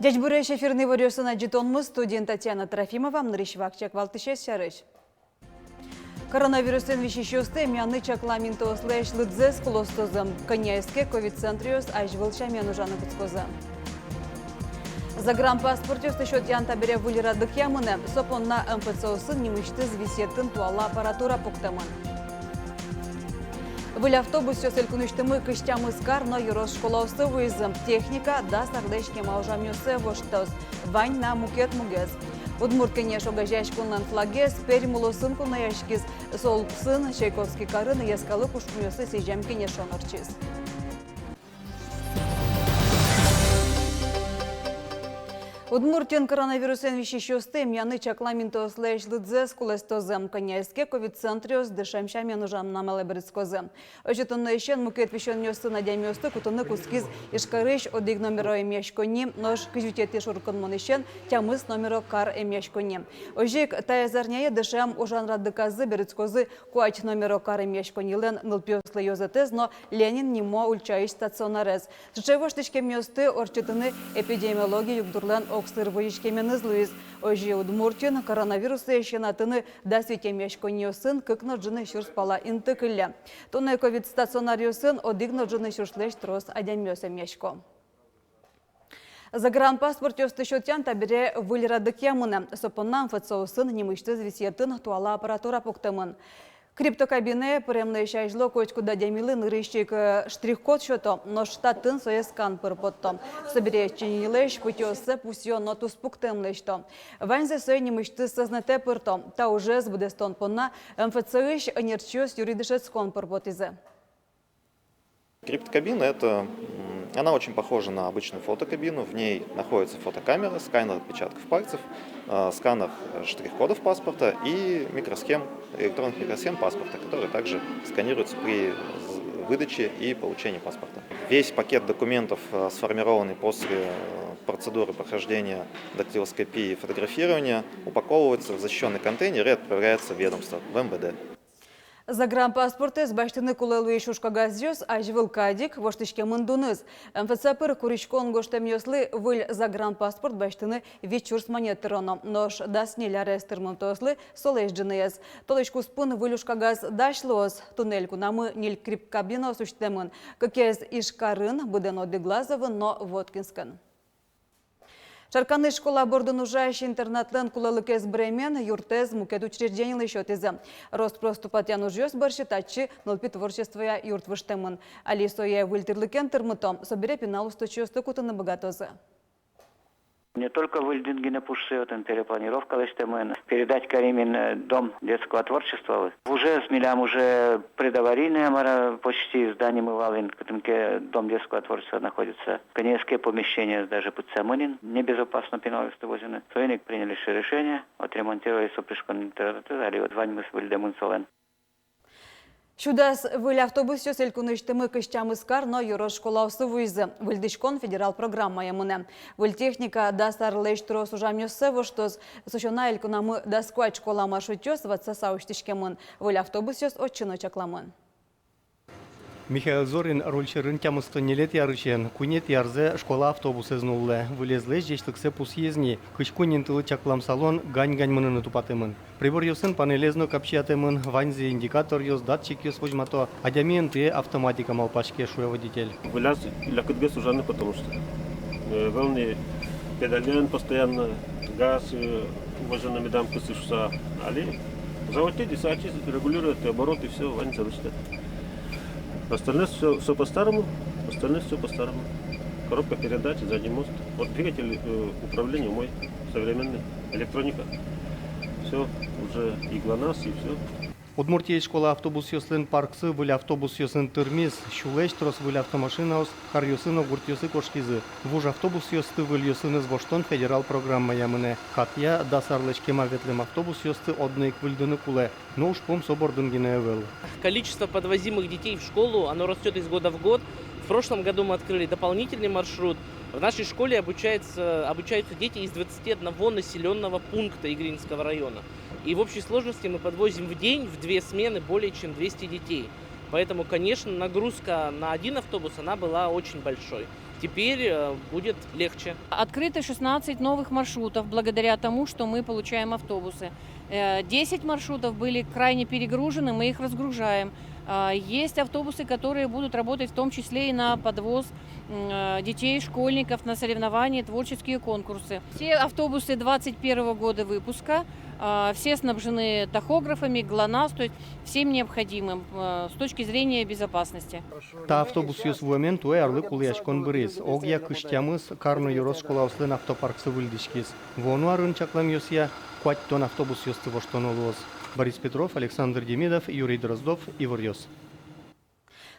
Дядьбуреш эфирный варёсына житонмыз студент Татьяна Трофимова, Нрищвакчак Валтышес Шарыш. Коронавирустен вещещёсты мяны чакламинто слэш лыдзес клостозам Коняйске ковид-центриос ажвылча менужаны куцкоза. Загранпаспортёс еще тянта бере вылирадык ямыны, сопон на МФЦОсын немышты звисеттын туала аппаратура пуктамын. В автобусе селькунуштымы кыштямыз карно юрос школаусы выезым техника да сардешке маужамюсы воштос вань на мукет мугез. Удмурткене шогажащ кунлан флагес перемулосын кунаяшкиз сол сын Чайковский карын яскалы кушкунёсы сежамкене шонорчиз. Удмуртин коронавирусен вещещёсты мяны чакламинто слэш лыдзес кулестозем Коняйске ковид-центриос дышемща менужам намеле брицкозем. Ожитонно ещен мукет вещёнёсты надямёсты кутыны кускиз ишкарыш одиг номеро эмяшкони, нож кыжутети шурконмон ещен тямыс номеро кар эмяшкони. Ожик таязарняе дышем ужанра дыказы брицкозы куач номеро кар эмяшконилен нылпёслы йозетез, но Ленин нимо ульчаиш стационарез. Жчевоштышке мёсты орчитыны эпидемиологии югдурлен Оксыр воишкемен излуиз. Ожи Удмуртин коронавирусы ещенатыны дасвитемешконьосын кыкно джины шурспала интыкылля. Тоны ковид-стационариосын одигно джины шуршлеш трос адямёсем мешко. Загранпаспорт ёстышотян табире вылирадык ямыны. Сопоннан ФЦОсын немышты звисеттын туала аппаратура пуктымын. Криптокабине премне шайжло кочку дадямилы нырыщик штрих-код счето, но штатын соескан пырпотто. Собере чинилеш путёсы пусё нотус пуктемлешто. Ванзе сой немышты сознате пырто. Та уже сбудестон понна МФЦИш нерчёс юридишецкон пырпотизе. Криптокабина она очень похожа на обычную фотокабину. В ней находится фотокамера, сканер отпечатков пальцев, сканер штрих-кодов паспорта и микросхем, электронных микросхем паспорта, которые также сканируются при выдаче и получении паспорта. Весь пакет документов, сформированный после процедуры прохождения дактилоскопии и фотографирования, упаковывается в защищенный контейнер и отправляется в ведомство, в МВД. Загранпаспорты с баштыны кулелуи шушкагазжёс ажвыл кадик воштышке мындуныз. МФЦПР куричкон гоштемьёслы выль загранпаспорт баштыны вечурс монеттероно. Нож даснель арестырмын тослы солеш джинез. Толышку спун вылюшкагаз дашлоз. Туннельку намы ниль крип-кабина сущтемын. Какез ишкарын буден одиглазовын, но Воткинскан. Шарканы школа бордын ужающий интернетлен кулалыкез бремен юртез мукет учреждениялы счетезы. Рост проступатян ужьёс барщитачи нолпи творчества юрт выштемын. Алисоя выльтырлыкен тырмытом собере пенал устойчивости кутаны богатозы. Не только в Ильдингене пушсеотен перепланировка лештемен, передать Каримин дом детского творчества. Уже с милям уже предаварийная мара почти зданием Ивалин, где дом детского творчества находится. Конецкое помещение даже под Самонин, небезопасно пеналисты возены. Союзник приняли решение, отремонтировали сопришкон интернет, дали отвань мы с Вильдемун Солен. Чудас выль автобусе селькуныштымы кыштямыз карно юрос школаусы вуйзы. Выльдышкон федерал программа ямыны. Выль техника да сарлеш трос ужамёсы воштоз. Сущона элькунамы да сквать школа маршрутёс ватса сауштишкемын. Выль автобусёс отчыно чакламын. Михаил Зорин рольшерын тямысты нелет ярышен, кунет ярзе школа автобусы знулы. Вылезлы жешлыксы пусъезни, кышкунин тылы чаклам салон гань-гань мыныны тупатымын. Прибор ёсын панелезно капчатымын, ванзе индикатор ёс, датчик ёс вожмато, адямиен ты автоматика малпашке шуя водитель. Выляз для КДГ сужаны, потому что волны педален постоянно, газ уваженными дамки сышуса, али заводите десачи регулируют обороты, все, вань залышит. Остальное все по-старому, Коробка передач, задний мост. Вот двигатель управления мой, современный, электроника. Все, уже и ГЛОНАСС, и все. Удмуртия школа автобус ёслын парксы, выль автобус ёсын тырмиз, щулеш трос выль автомашинаус, хар ёсын огурт ёсы кошкизы. Вуж автобус ёсты выль ёсын из воштон федерал программа ямыне. Хатья да сарлечкема ветлем автобус ёсты одной к выльдыны куле, но уж пом собордын гинеевел. Количество подвозимых детей в школу, оно растет из года в год. В прошлом году мы открыли дополнительный маршрут. В нашей школе обучаются дети из 21 населенного пункта Игринского района. И в общей сложности мы подвозим в день, в 2 смены, более чем 200 детей. Поэтому, конечно, нагрузка на один автобус, она была очень большой. Теперь будет легче. Открыто 16 новых маршрутов благодаря тому, что мы получаем автобусы. 10 маршрутов были крайне перегружены, мы их разгружаем. Есть автобусы, которые будут работать в том числе и на подвоз детей, школьников на соревнования, творческие конкурсы. Все автобусы 2021 года выпуска, все снабжены тахографами, ГЛОНАСС, то есть всем необходимым с точки зрения безопасности. Та автобус юс вомен туе арлык улыяшкон бырыз. Огья кыштямыз карно юрос школа услын автопарксы выльдышкиз. Вону арын чаклам юсья куать тон автобус юсты воштон олуоз. Борис Петров, Александр Демидов, Юрий Дроздов, Ивар Йос.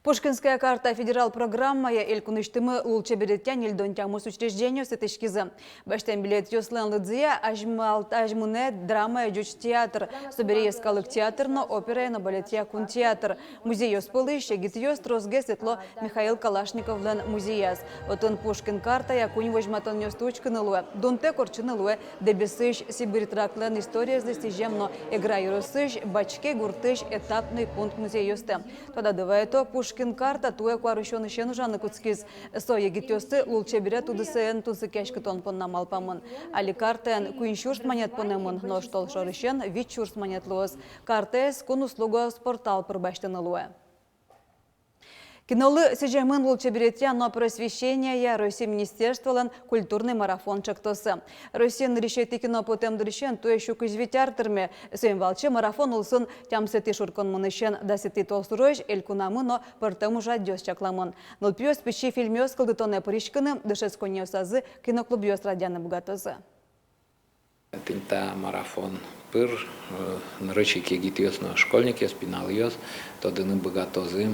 Пушкинская карта федерал программа я элькуныштымы лучше береттен ильдон тямус учреждению сетешкизы. Баштен билет Йослен Лыдзия ажмуне драма и джуч театр. Собери ескалык театр, но опера и на балетья кун театр. Музей Йоспылы, щегит Йос, трозге светло Михаил Калашников лен музеяс. Отон Пушкин карта я кунь возьматон Йостучканы луэ. Донте корчыны луэ, дебесыш Сибирь траклен история достижемно. Игра юросыш, бачке гуртыш этапный пункт музей Йосте. Тогда давай-то Пушкин карта туе куарышон ищен ужаны куцкиз. Со егитёсты лулче берет удысен тунсы кешкетон понна малпамын. Али картен куиншурс манет понемын, но штол шорышен вичурс манет луос. Картес кун услуга спортал пробаштен луэ. Кинолы сежемын лучше берете на просвещение я России министерстволен культурный марафон чактосы. Россиян решет кино потом дрешен, то еще кузвитяртерме. Своим волче марафон улсын тям сети шуркон мынышен да сети толсуройш элькунамы, но портему жадёс чакламон. Нол пьёс пищи фильмёс калдытоне поришканы, дышец конёсазы киноклуб ёс радяны богатозы. Тинта марафон пыр, нарычики гитёс на школьники, спинал ёс, то дыны богатозы.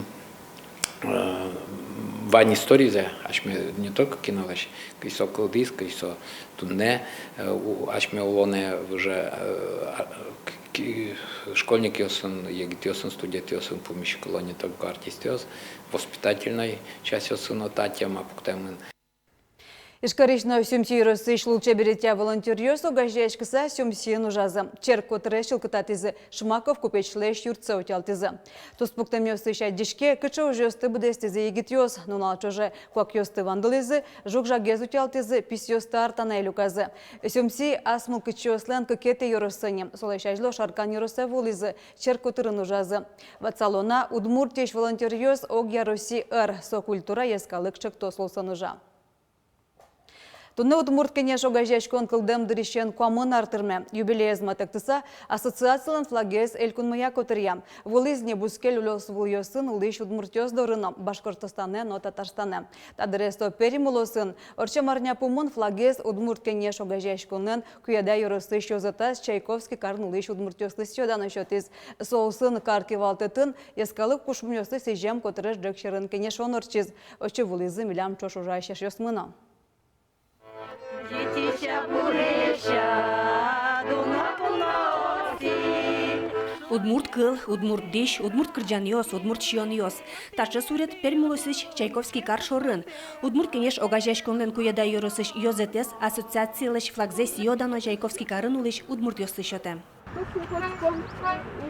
Вань истории за, ашме не только кинолаш, кисо колдис, кисо тунне, ашме улоне уже школьники осын, егитёсын, студентёсын, помещи колоне только артистёс, воспитательной часть осын отатьям, а пуктемын. Ишкарична сюмси росыш лучше берете волонтерьёс угождяшкаса сюмси нужаза. Черко трешил кататизы Шмаков купечлеш юрца утялтизы. Туспуктам ёсты дишке кыча уже ёсты бдестизы егитёс, но налчоже куак ёсты вандализы, жукжа гез утялтизы пис ёсты артана илюказы. Сюмси асмул кычёслен кекете ёросыне, солайшажло шаркан ёросе волизы, черко тыры нужазы. Вацалона удмуртеш волонтерьёс огья Роси со культура ескалык чектос лоса нужа. Тунны удмурт кенеш огажешкон кылдем дыришен куамын артырме. Юбилей зматактыса ассоциациялан флагес элькун мая котырья. Волизне бускел улёс вулёсын улыш удмуртёс дорыно Башкортостане, но Татарстане. Тадыресто перимулосын. Орчем арня пумын флагес удмурт кенеш огажешконен куяда юрысы шозатас Чайковский карн улыш удмуртёс лысёдан ощётыз. Соусын карки валтытын ескалык кушмёсы сежем котырыш джекшерын кенеш онорчиз. Оче вулизы милям чошужайшеш ёсмына. Удмурт кыл, удмурт диш, удмурт кырджан йос, удмурт шион йос. Ташы сурет пермулосыш Чайковский кар шорын. Удмурт кенеш огажаш конлен куяда йоросыш йозетес ассоциациялыш флагзес йодано Чайковский карын улыш удмурт йослышоте.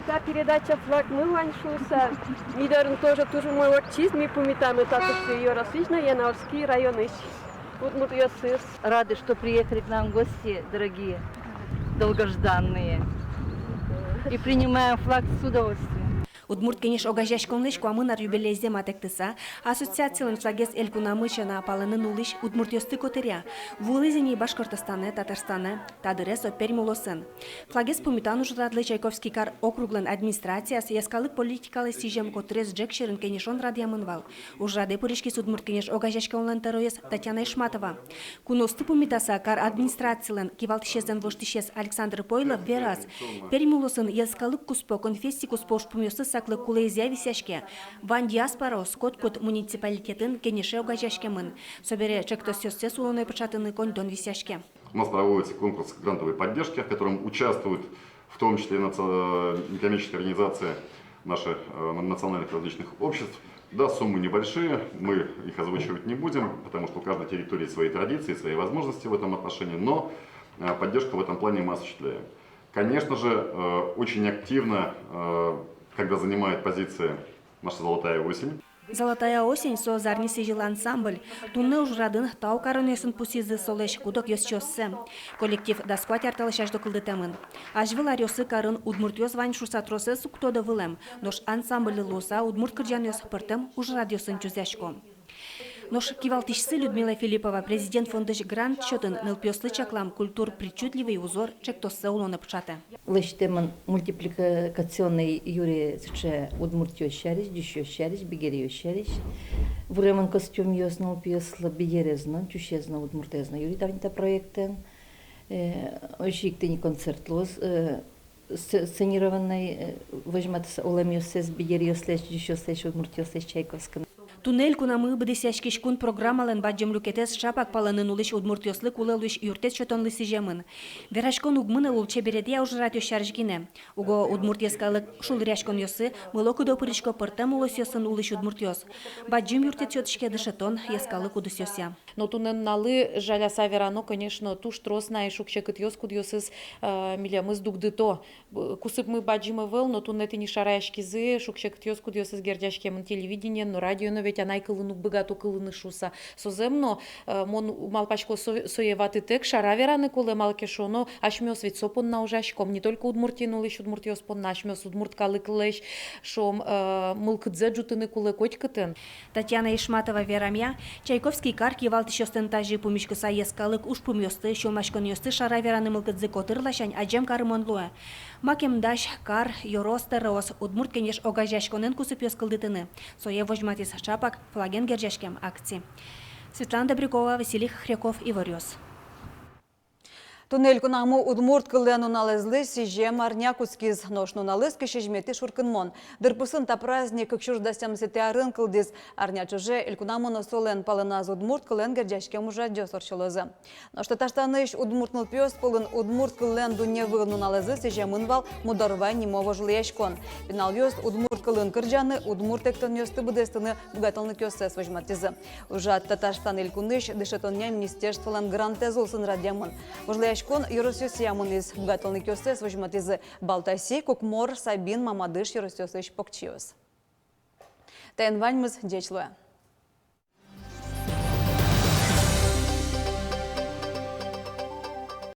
Та передача флаг мы ланшуса. Мидерн тоже мой отчиз, мы помитаем это, что йоросыш на Янаульский район ищ. Удмурт йосыс. Рады, что приехали к нам гости, дорогие, долгожданные. И принимаем флаг с удовольствием. Удмурт кенеш огажаш конлыш куамынар юбилейзе матектыса, ассоциациялын флагес элькунамычына апалынын улыш удмурт йосты котеря. Вулызени Башкортостане, Татарстане, тадыресо пермулосын. Флагес помитан ужрадлы Чайковский кар округлен администрацияс яскалык политикалы сижем котрес джекшерын кенешон радиамынвал. Ужраде поришки с удмурт кенеш огажаш конлен тароес Татьяна Ишматова. Куносты помитаса кар администрациялын кивалтышезен воштышез Александр Пойлов верас. Пермулосын яскалык куспо конфессии куспо шпумёсы саклы кулейзя висяшке. Ван диаспора скот муниципалитетін кенеше огажашкемын. Собере чектосёссе сулоной початыны конь-дон висяшке. У нас проводится конкурс грантовой поддержки, в котором участвуют в том числе некоммерческие организации наших национальных различных обществ. Да, суммы небольшие, мы их озвучивать не будем, потому что у каждой территории свои традиции, свои возможности в этом отношении, но поддержку в этом плане мы осуществляем. Конечно же, очень активно, когда занимает позиции наша «Золотая осень». «Золотая осень» со зарни сижил ансамбль. Тунны ужрадын тау карынесын пусизы солеш кудок ёсчёссы. Коллектив даскуат арталышаш докылды тэмын. Ажвыл арёсы карын удмуртёс вань шусатросы суктода вылем. Нош ансамбль луса удмурт кырджан ёс пыртым ужрадёсын чузяшко. Нош кивалтишсы Людмила Филиппова, президент фонда грант счётын нылпёслы чаклам культур причудливый узор чектоссы улоны пчаты. Лыштемын мультипликационный юри сыче удмуртёс шариш, дюшёс шариш, бигерёс шариш. Вуремын костюм ёснул пьесла бигерезна, чущезна удмуртезна юри давнита проектен. Ощиктыни концерт лоз. Сценированный возьмат улемёс сес бигерёс леш, дюшёс леш, удмуртёс леш Чайковским. Туннель кунамы бдысяшкишкун программален баджем люкетес шапак паланын улыш удмуртёслы кулелыш юртес чотонлы сижемын. Верашкон угмыны улче бередия ужратё шаржгине. Уго удмуртескалык шулряшкон ёсы мылоку допырышко пыртам улыс ёсын улыш удмуртёс. Баджем юртес чотышке дышетон ескалык удыс ёся. Но тунен налы жаляса верано, конечно, туш тросна и шукчекът ёс куд ёсыз милямыз дугдыто. Кусып мы баджимы вел, но тунеты не шараяшкизы, шукчекът ёс куд ёсыз гердяшкемын телевидение, но радио, но ведь она и кылынук богато кылыны шуса. Соземно мон малпачко соеваты тек шаравераны куле малкешоно, ашмёс ведь сопон на ужашком, не только удмуртину лишь удмуртиос пон нашмёс удмурткалык леш, шом мылкыдзе джутыны куле котькытын. Татьяна Ишматова Верамя, Чайковский карк евалтышёстын тажи пумишкыса ескалык уж пумёсты, шомашкон ёсты шаравераны мылкыдзе котырлашань, аджем карымонлуэ. Макемдаш кар йоросты роз удмурт кенеш огажашконен кусып ёскылдытыны. Сое вожматис шапак флаген гержашкем акции. Светлана Добрякова, Василий Хряков, Иворёс. Туннель кунаму удмурт кылену налезлы сижем арня кускиз ношну налызки шижмети шуркынмон. Дырпысын та праздник кшуждастям сетеарын кылдиз арня чуже элькунаму носолен палыназ удмурт кылен герджашкем уже дёсорчылызы. Но что таштаныш удмуртнул пёс полын удмурт кылен дуневыну налезы сижемын вал мударвай немого жлыяшкон. Пинал ёст удмурт кылын кырджаны удмурт эктон ёсты быдестыны бугатылны кёсses вожматизы. Уже Татарстан элькуныш дышетоння министерстволан грантезулсын радямын. Шкон Юросюсиямын из бугатылны кёсес вожматизы Балтаси, Кукмор, Сабин, Мамадыш, Юросюсыш Покчиос. Тайнваньмыз дечлуя.